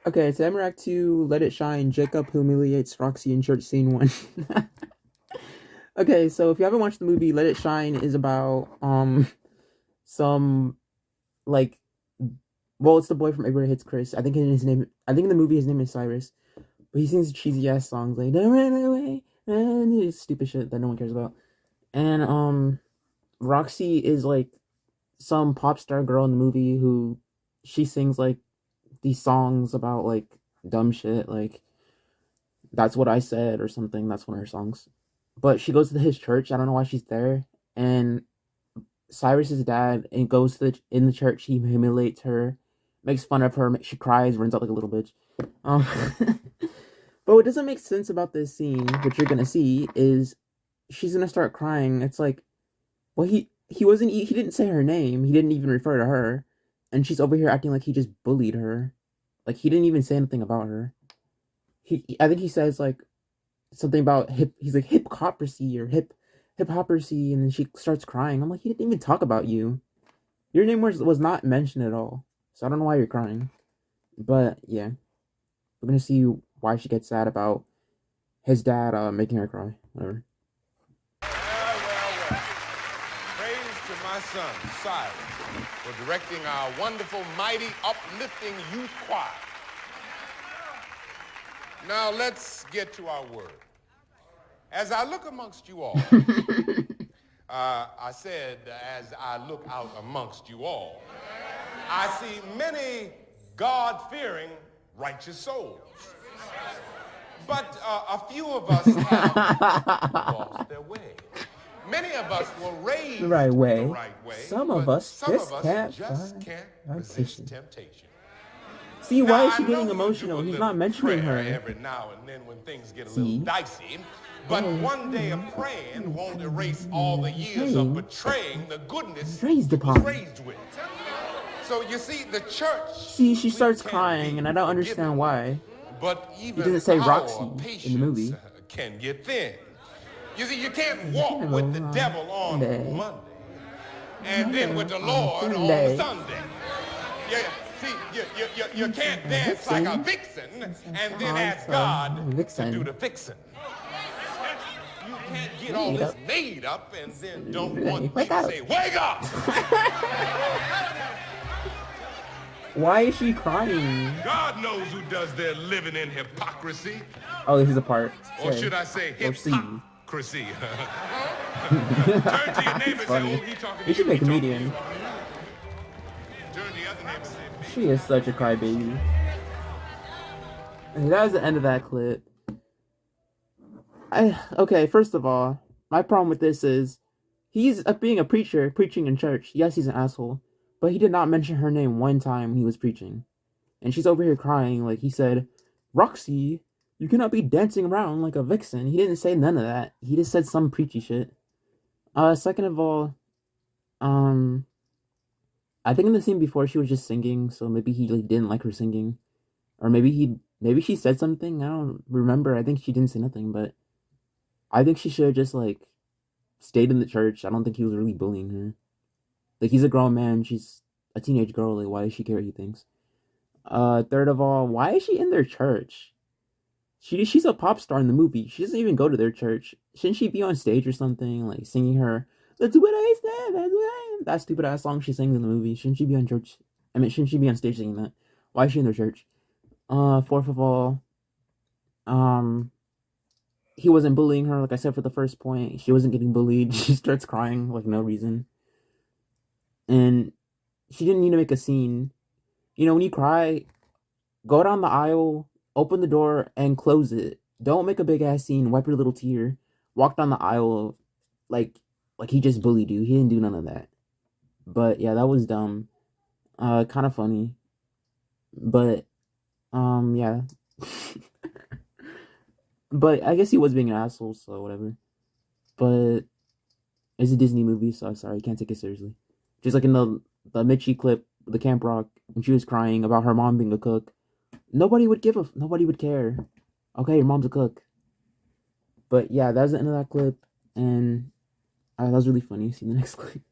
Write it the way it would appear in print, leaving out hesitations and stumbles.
Okay, so I'm react to Let It Shine, Jacob Humiliates Roxie in Church Scene 1. Okay, so if you haven't watched the movie, Let It Shine is about some like well, it's the boy from Everybody Hits Chris. I think in the movie his name is Cyrus. But he sings cheesy ass songs like "Don't Run Away" and it's stupid shit that no one cares about. And Roxy is like some pop star girl in the movie who she sings like these songs about like dumb shit like That's What I Said or something. That's one of her songs. But she goes to his church. I don't know why she's there. And Cyrus's dad and goes to in the church. He humiliates her, makes fun of her. She cries, runs out like a little bitch. Um, but what doesn't make sense about this scene, which you're gonna see, is she's gonna start crying. It's like, well, he didn't say her name. He didn't even refer to her, and she's over here acting like he just bullied her. Like he didn't even say anything about her. I think he says like something about hip. He's like hypocrisy or hypocrisy, and then she starts crying. I'm like, he didn't even talk about you. Your name was not mentioned at all. So I don't know why you're crying. But yeah, we're gonna see why she gets sad about his dad making her cry. Whatever. Well. Praise to my son, Cyrus, for directing our wonderful, mighty, uplifting youth choir. Now let's get to our word. As I look amongst you all, I said, as I look out amongst you all, I see many God-fearing, righteous souls. But a few of us have lost their way. Many of us were raised the right way. the right way. Some of us just can't resist temptation. See, why is she getting emotional? He's not mentioning her. Every now and then when things get a little dicey. But one day of praying won't erase all the years of betraying the goodness raised with. So you see, the church. See, she starts crying, and I don't understand why. But even he doesn't say Roxy in the movie. Can get thin. You see, you can't walk with the devil on Monday and then with the Lord on Sunday. Yeah. See, you can't dance like a vixen and then ask God to do the fixing. You can't get all this made up and then don't want me to say, wake up! Why is she crying? God knows who does their living in hypocrisy. Oh, this is a part. Or should I say hypocrisy? Turn to your neighbor and say, oh, he talking to you. You should be a comedian. Turn to the other neighbor and say, she is such a crybaby. And that was the end of that clip. Okay, first of all, my problem with this is he's being a preacher, preaching in church. Yes, he's an asshole, but he did not mention her name one time when he was preaching. And she's over here crying like he said, Roxy, you cannot be dancing around like a vixen. He didn't say none of that. He just said some preachy shit. Second of all, I think in the scene before she was just singing, so maybe he like didn't like her singing, or maybe she said something. I don't remember. I think she didn't say nothing, but I think she should have just like stayed in the church. I don't think he was really bullying her. Like he's a grown man. She's a teenage girl. Like why does she care what he thinks? Third of all, why is she in their church? She's a pop star in the movie. She doesn't even go to their church. Shouldn't she be on stage or something, like singing her "That's What I Said"? That stupid ass song she sings in the movie. Shouldn't she be on church? I mean, shouldn't she be on stage singing that? Why is she in their church? Fourth of all, he wasn't bullying her. Like I said for the first point, she wasn't getting bullied. She starts crying like no reason, and she didn't need to make a scene. You know, when you cry, go down the aisle, open the door, and close it. Don't make a big ass scene. Wipe your little tear. Walk down the aisle, like he just bullied you. He didn't do none of that. But yeah, that was dumb. Kind of funny. But yeah. But I guess he was being an asshole, so whatever. But it's a Disney movie, so I'm sorry, I can't take it seriously. Just like in the Mitchie clip, the Camp Rock, when she was crying about her mom being a cook. Nobody would care. Okay, your mom's a cook. But yeah, that was the end of that clip, and that was really funny. See you in the next clip.